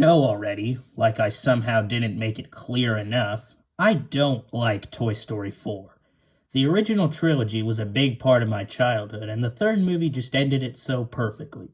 know already, like I somehow didn't make it clear enough, I don't like Toy Story 4. The original trilogy was a big part of my childhood, and the third movie just ended it so perfectly.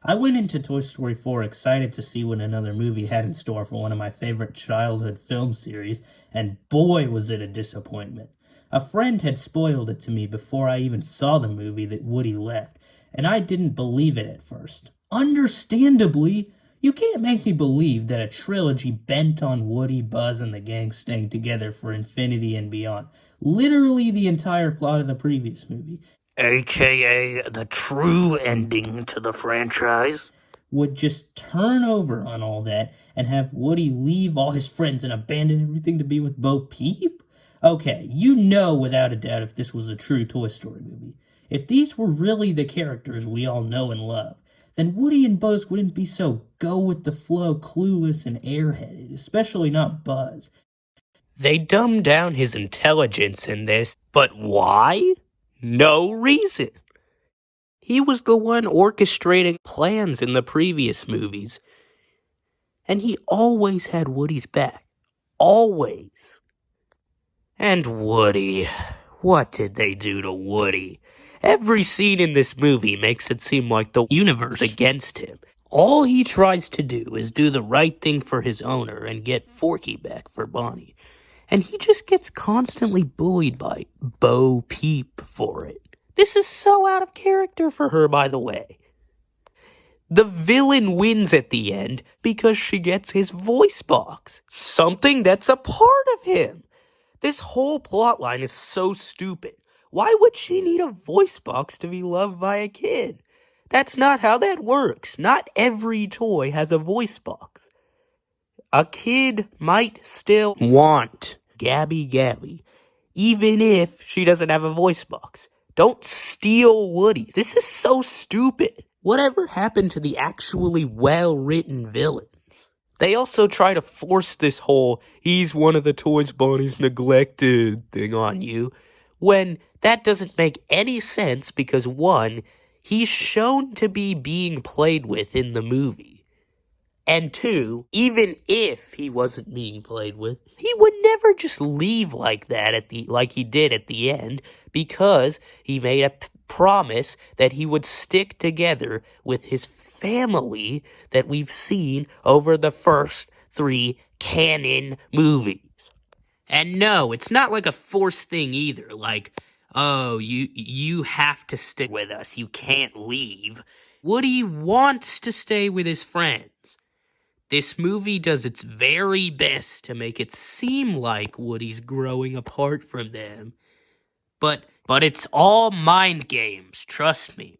I went into Toy Story 4 excited to see what another movie had in store for one of my favorite childhood film series, and boy was it a disappointment. A friend had spoiled it to me before I even saw the movie that Woody left, and I didn't believe it at first. Understandably, you can't make me believe that a trilogy bent on Woody, Buzz, and the gang staying together for infinity and beyond, literally the entire plot of the previous movie, aka the true ending to the franchise, would just turn over on all that and have Woody leave all his friends and abandon everything to be with Bo Peep? Okay, you know without a doubt if this was a true Toy Story movie. If these were really the characters we all know and love, then Woody and Buzz wouldn't be so go-with-the-flow, clueless, and airheaded, especially not Buzz. They dumbed down his intelligence in this, but why? No reason. He was the one orchestrating plans in the previous movies, and he always had Woody's back. Always. And Woody. What did they do to Woody? Every scene in this movie makes it seem like the universe is against him. All he tries to do is do the right thing for his owner and get Forky back for Bonnie. And he just gets constantly bullied by Bo Peep for it. This is so out of character for her, by the way. The villain wins at the end because she gets his voice box. Something that's a part of him. This whole plotline is so stupid. Why would she need a voice box to be loved by a kid? That's not how that works. Not every toy has a voice box. A kid might still want Gabby, even if she doesn't have a voice box. Don't steal Woody. This is so stupid. Whatever happened to the actually well-written villains? They also try to force this whole, he's one of the toys Bonnie's neglected thing on you, when that doesn't make any sense because, one, he's shown to be being played with in the movie. And two, even if he wasn't being played with, he would never just leave like that like he did at the end, because he made a promise that he would stick together with his family that we've seen over the first 3 canon movies. And no, it's not like a forced thing either, like, oh, you have to stick with us, you can't leave. Woody wants to stay with his friends. This movie does its very best to make it seem like Woody's growing apart from them. But it's all mind games, trust me.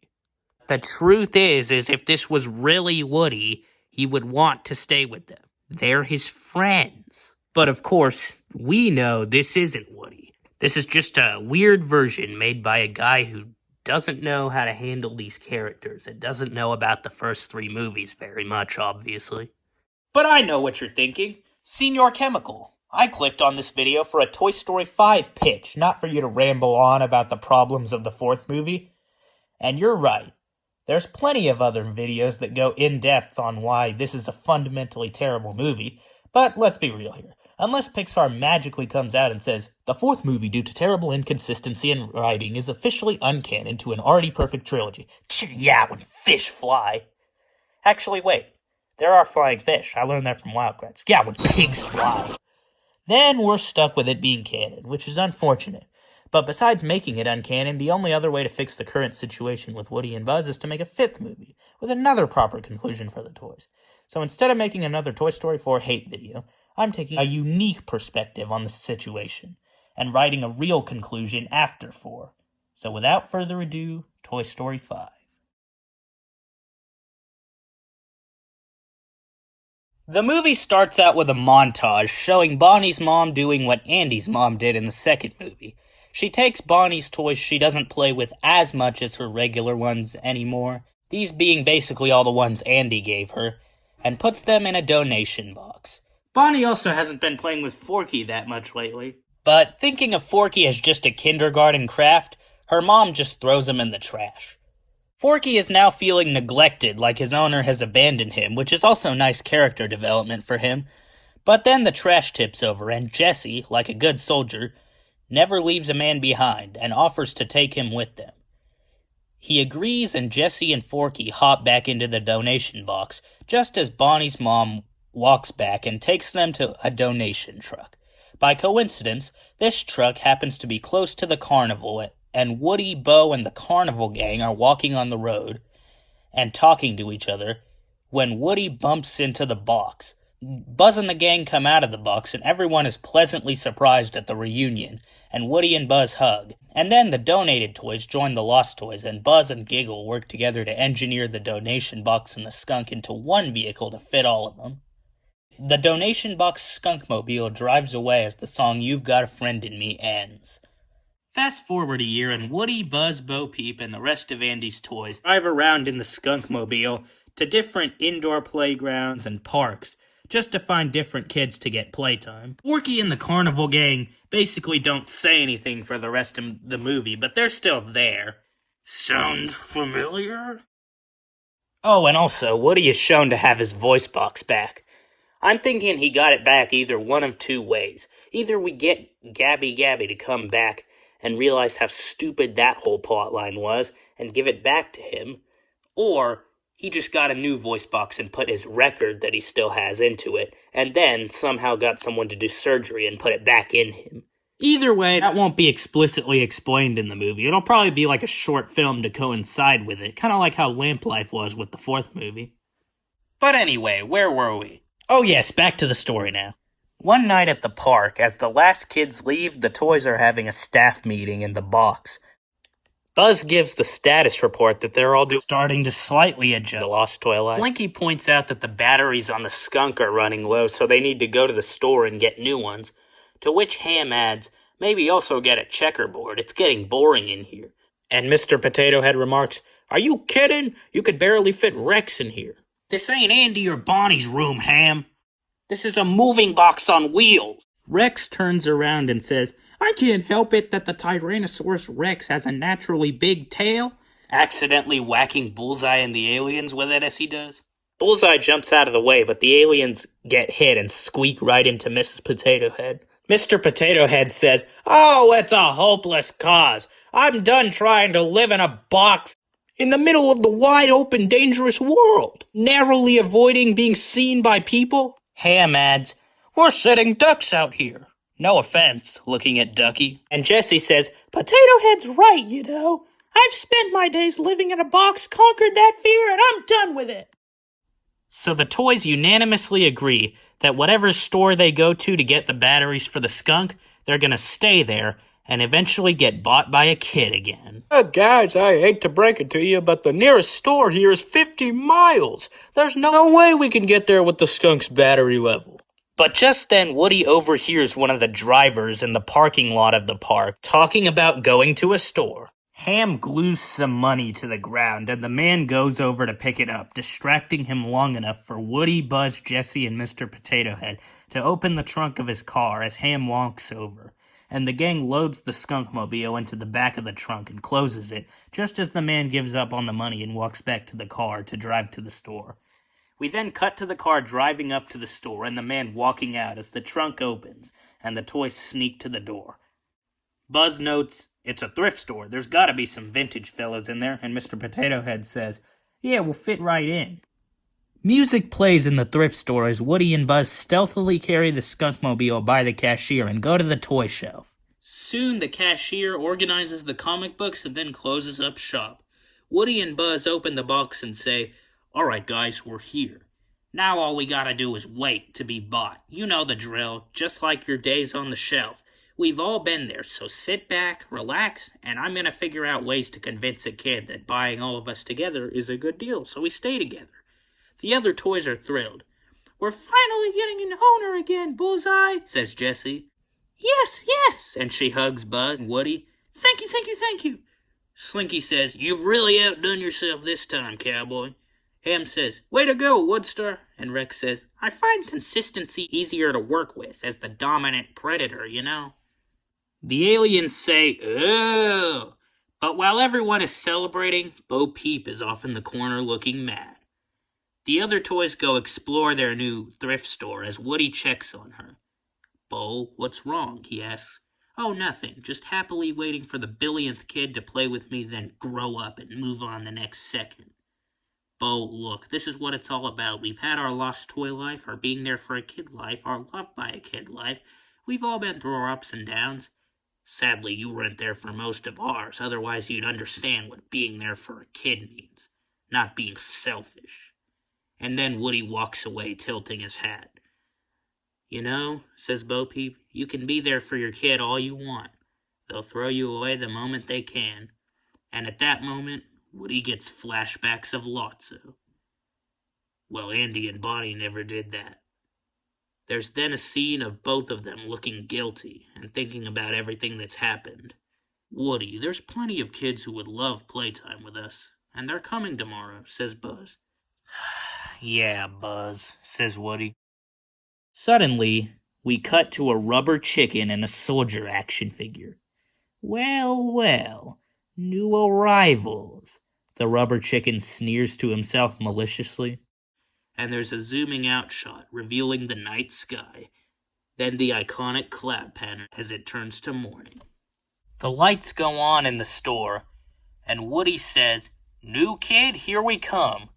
The truth is if this was really Woody, he would want to stay with them. They're his friends. But of course, we know this isn't Woody. This is just a weird version made by a guy who doesn't know how to handle these characters and doesn't know about the first 3 movies very much, obviously. But I know what you're thinking. Senior Chemical. I clicked on this video for a Toy Story 5 pitch, not for you to ramble on about the problems of the 4th movie. And you're right. There's plenty of other videos that go in-depth on why this is a fundamentally terrible movie, but let's be real here. Unless Pixar magically comes out and says, the 4th movie due to terrible inconsistency in writing is officially uncanon to an already perfect trilogy. Yeah, when fish fly. Actually, wait. There are flying fish. I learned that from Wildcats. Yeah, when pigs fly. Then we're stuck with it being canon, which is unfortunate. But besides making it uncanon, the only other way to fix the current situation with Woody and Buzz is to make a 5th movie, with another proper conclusion for the toys. So instead of making another Toy Story 4 hate video, I'm taking a unique perspective on the situation, and writing a real conclusion after 4. So without further ado, Toy Story 5. The movie starts out with a montage showing Bonnie's mom doing what Andy's mom did in the 2nd movie. She takes Bonnie's toys she doesn't play with as much as her regular ones anymore, these being basically all the ones Andy gave her, and puts them in a donation box. Bonnie also hasn't been playing with Forky that much lately, but thinking of Forky as just a kindergarten craft, her mom just throws him in the trash. Forky is now feeling neglected, like his owner has abandoned him, which is also nice character development for him. But then the trash tips over, and Jesse, like a good soldier, never leaves a man behind and offers to take him with them. He agrees, and Jesse and Forky hop back into the donation box, just as Bonnie's mom walks back and takes them to a donation truck. By coincidence, this truck happens to be close to the carnival, and Woody, Bo, and the carnival gang are walking on the road and talking to each other when Woody bumps into the box. Buzz and the gang come out of the box, and everyone is pleasantly surprised at the reunion, and Woody and Buzz hug. And then the donated toys join the lost toys, and Buzz and Giggle work together to engineer the donation box and the skunk into one vehicle to fit all of them. The donation box skunkmobile drives away as the song You've Got a Friend in Me ends. Fast forward a year, and Woody, Buzz, Bo Peep, and the rest of Andy's toys drive around in the skunkmobile to different indoor playgrounds and parks, just to find different kids to get playtime. Forky and the carnival gang basically don't say anything for the rest of the movie, but they're still there. Sound familiar? Oh, and also, Woody is shown to have his voice box back. I'm thinking he got it back either one of two ways. Either we get Gabby to come back and realize how stupid that whole plotline was and give it back to him, or he just got a new voice box and put his record that he still has into it, and then somehow got someone to do surgery and put it back in him. Either way, that won't be explicitly explained in the movie. It'll probably be like a short film to coincide with it, kind of like how Lamp Life was with the fourth movie. But anyway, where were we? Oh yes, back to the story now. One night at the park, as the last kids leave, the toys are having a staff meeting in the box. Buzz gives the status report that they're all starting to slightly adjust the lost toy life. Slinky points out that the batteries on the skunk are running low, so they need to go to the store and get new ones. To which Ham adds, maybe also get a checkerboard, it's getting boring in here. And Mr. Potato Head remarks, are you kidding? You could barely fit Rex in here. This ain't Andy or Bonnie's room, Ham. This is a moving box on wheels. Rex turns around and says, I can't help it that the Tyrannosaurus Rex has a naturally big tail. Accidentally whacking Bullseye and the aliens with it as he does. Bullseye jumps out of the way, but the aliens get hit and squeak right into Mrs. Potato Head. Mr. Potato Head says, oh, it's a hopeless cause. I'm done trying to live in a box in the middle of the wide open dangerous world, narrowly avoiding being seen by people. Ham adds, we're sitting ducks out here. No offense, looking at Ducky. And Jesse says, Potato Head's right, you know. I've spent my days living in a box, conquered that fear, and I'm done with it. So the toys unanimously agree that whatever store they go to get the batteries for the skunk, they're gonna stay there and eventually get bought by a kid again. Guys, I hate to break it to you, but the nearest store here is 50 miles. There's no way we can get there with the skunk's battery level. But just then, Woody overhears one of the drivers in the parking lot of the park talking about going to a store. Ham glues some money to the ground, and the man goes over to pick it up, distracting him long enough for Woody, Buzz, Jesse, and Mr. Potato Head to open the trunk of his car as Ham walks over. And the gang loads the skunkmobile into the back of the trunk and closes it, just as the man gives up on the money and walks back to the car to drive to the store. We then cut to the car driving up to the store and the man walking out as the trunk opens and the toys sneak to the door. Buzz notes, it's a thrift store. There's gotta be some vintage fellas in there, and Mr. Potato Head says, yeah, we'll fit right in. Music plays in the thrift store as Woody and Buzz stealthily carry the skunkmobile by the cashier and go to the toy shelf. Soon the cashier organizes the comic books and then closes up shop. Woody and Buzz open the box and say, alright guys, we're here. Now all we gotta do is wait to be bought. You know the drill, just like your days on the shelf. We've all been there, so sit back, relax, and I'm gonna figure out ways to convince a kid that buying all of us together is a good deal, so we stay together. The other toys are thrilled. We're finally getting an owner again, Bullseye, says Jessie. Yes, and she hugs Buzz and Woody. Thank you. Slinky says, you've really outdone yourself this time, cowboy. Ham says, way to go, Woodstar. And Rex says, I find consistency easier to work with as the dominant predator, you know. The aliens say, oh, But while everyone is celebrating, Bo Peep is off in the corner looking mad. The other toys go explore their new thrift store as Woody checks on her. Bo, what's wrong? He asks. Oh, nothing. Just happily waiting for the billionth kid to play with me, then grow up and move on the next second. Bo, look, this is what it's all about. We've had our lost toy life, our being there for a kid life, our loved by a kid life. We've all been through our ups and downs. Sadly, you weren't there for most of ours, otherwise you'd understand what being there for a kid means. Not being selfish. And then Woody walks away, tilting his hat. You know, says Bo Peep, you can be there for your kid all you want. They'll throw you away the moment they can. And at that moment, Woody gets flashbacks of Lotso. Well, Andy and Bonnie never did that. There's then a scene of both of them looking guilty and thinking about everything that's happened. Woody, there's plenty of kids who would love playtime with us, and they're coming tomorrow, says Buzz. Yeah, Buzz, says Woody. Suddenly, we cut to a rubber chicken and a soldier action figure. Well, well, new arrivals. The rubber chicken sneers to himself maliciously. And there's a zooming out shot revealing the night sky. Then the iconic clap pattern as it turns to morning. The lights go on in the store, and Woody says, New kid, here we come.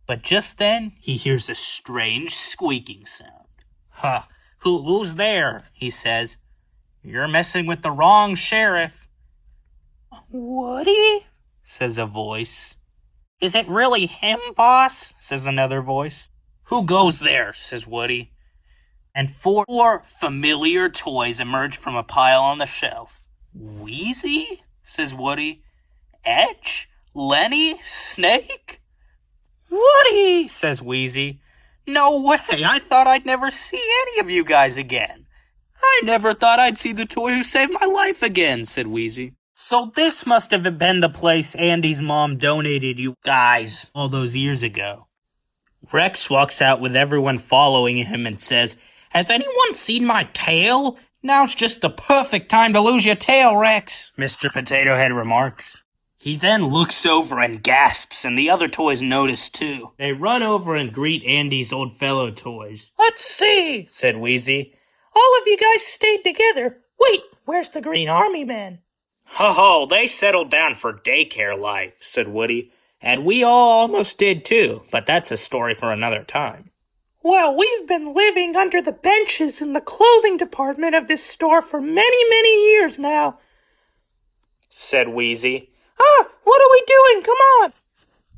But just then, he hears a strange squeaking sound. Huh, who's there? He says. You're messing with the wrong sheriff. Woody? Says a voice. Is it really him, boss? Says another voice. Who goes there? Says Woody. And four familiar toys emerge from a pile on the shelf. Wheezy? Says Woody. Etch? Lenny? Snake? Woody! Says Wheezy. No way! I thought I'd never see any of you guys again. I never thought I'd see the toy who saved my life again, said Wheezy. So this must have been the place Andy's mom donated you guys all those years ago. Rex walks out with everyone following him and says, Has anyone seen my tail? Now's just the perfect time to lose your tail, Rex, Mr. Potato Head remarks. He then looks over and gasps, and the other toys notice too. They run over and greet Andy's old fellow toys. Let's see, said Wheezy. All of you guys stayed together. Wait, where's the Green Army Man? Ho, they settled down for daycare life, said Woody. And we all almost did too, but that's a story for another time. Well, we've been living under the benches in the clothing department of this store for many, many years now, said Wheezy. What are we doing? Come on.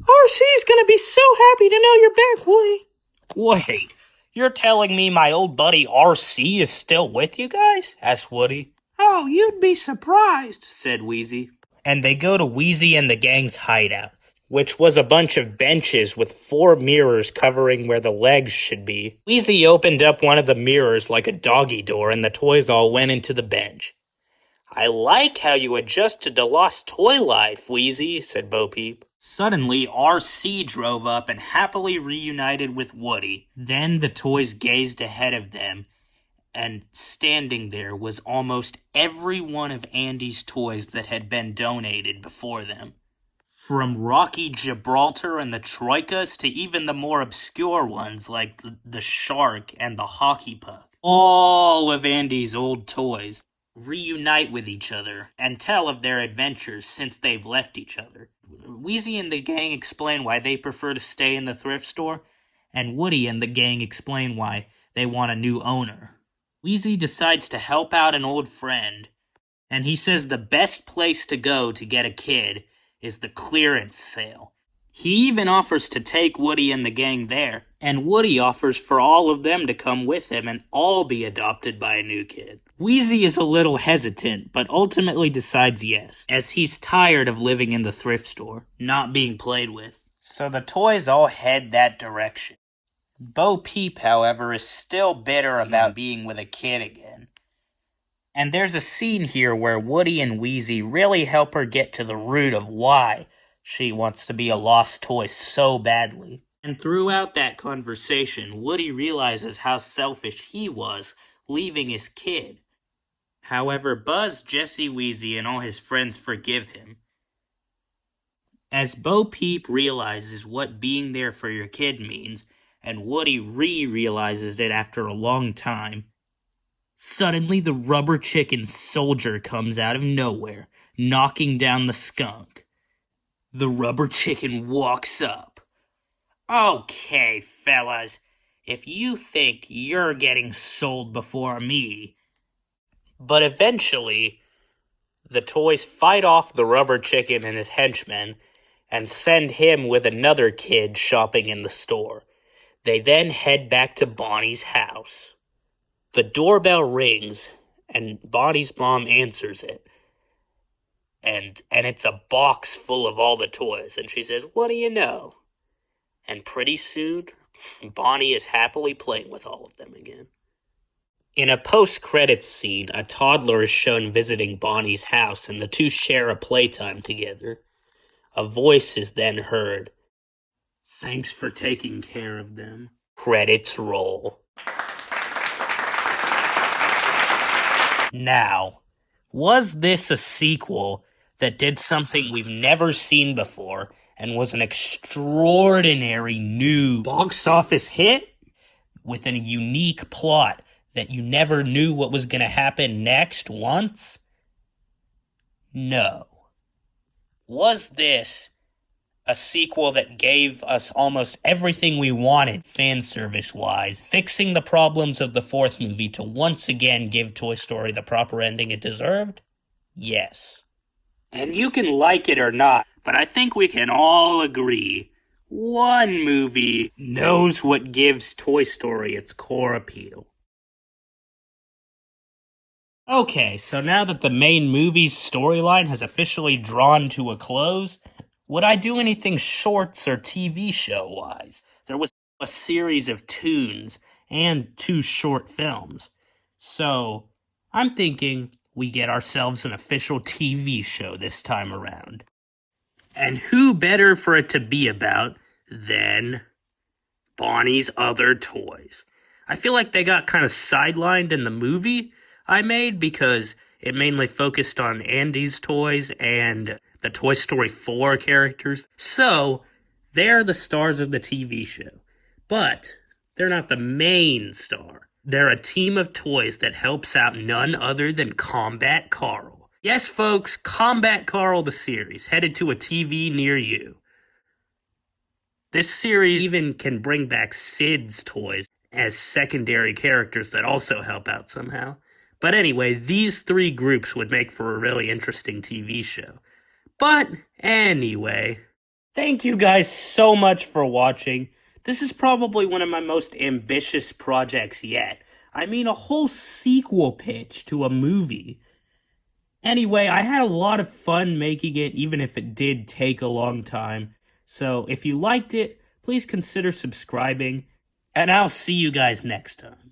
RC's gonna be so happy to know you're back, Woody. Wait, you're telling me my old buddy RC is still with you guys? Asked Woody. Oh, you'd be surprised, said Wheezy. And they go to Wheezy and the gang's hideout, which was a bunch of benches with 4 mirrors covering where the legs should be. Wheezy opened up one of the mirrors like a doggy door, and the toys all went into the bench. I like how you adjusted to lost toy life, Wheezy, said Bo Peep. Suddenly, RC drove up and happily reunited with Woody. Then the toys gazed ahead of them, and standing there was almost every one of Andy's toys that had been donated before them. From Rocky Gibraltar and the Troikas to even the more obscure ones like the Shark and the Hockey Puck. All of Andy's old toys reunite with each other and tell of their adventures since they've left each other. Wheezy and the gang explain why they prefer to stay in the thrift store, and Woody and the gang explain why they want a new owner. Wheezy decides to help out an old friend, and he says the best place to go to get a kid is the clearance sale. He even offers to take Woody and the gang there, and Woody offers for all of them to come with him and all be adopted by a new kid. Wheezy is a little hesitant, but ultimately decides yes, as he's tired of living in the thrift store, not being played with. So the toys all head that direction. Bo Peep, however, is still bitter about being with a kid again. And there's a scene here where Woody and Wheezy really help her get to the root of why she wants to be a lost toy so badly. And throughout that conversation, Woody realizes how selfish he was, leaving his kid. However, Buzz, Jesse, Wheezy, and all his friends forgive him. As Bo Peep realizes what being there for your kid means, and Woody realizes it after a long time, suddenly the rubber chicken soldier comes out of nowhere, knocking down the skunk. The rubber chicken walks up. Okay, fellas, if you think you're getting sold before me. But eventually, the toys fight off the rubber chicken and his henchmen and send him with another kid shopping in the store. They then head back to Bonnie's house. The doorbell rings, and Bonnie's mom answers it. And it's a box full of all the toys. And she says, "What do you know?" And pretty soon, Bonnie is happily playing with all of them again. In a post-credits scene, a toddler is shown visiting Bonnie's house, and the two share a playtime together. A voice is then heard. Thanks for taking care of them. Credits roll. Now, was this a sequel that did something we've never seen before and was an extraordinary new box office hit with a unique plot that you never knew what was going to happen next once? No. Was this a sequel that gave us almost everything we wanted fan service-wise, fixing the problems of the fourth movie to once again give Toy Story the proper ending it deserved? Yes. And you can like it or not, but I think we can all agree one movie knows what gives Toy Story its core appeal. Okay, so now that the main movie's storyline has officially drawn to a close, would I do anything shorts or TV show-wise? There was a series of tunes and 2 short films. So, I'm thinking we get ourselves an official TV show this time around. And who better for it to be about than Bonnie's other toys? I feel like they got kind of sidelined in the movie I made because it mainly focused on Andy's toys and the Toy Story 4 characters. So, they're the stars of the TV show. But they're not the main star. They're a team of toys that helps out none other than Combat Carl. Yes, folks, Combat Carl the series, headed to a TV near you. This series even can bring back Sid's toys as secondary characters that also help out somehow. But anyway, these 3 groups would make for a really interesting TV show. But anyway, thank you guys so much for watching. This is probably one of my most ambitious projects yet. I mean, a whole sequel pitch to a movie. Anyway, I had a lot of fun making it, even if it did take a long time. So if you liked it, please consider subscribing, and I'll see you guys next time.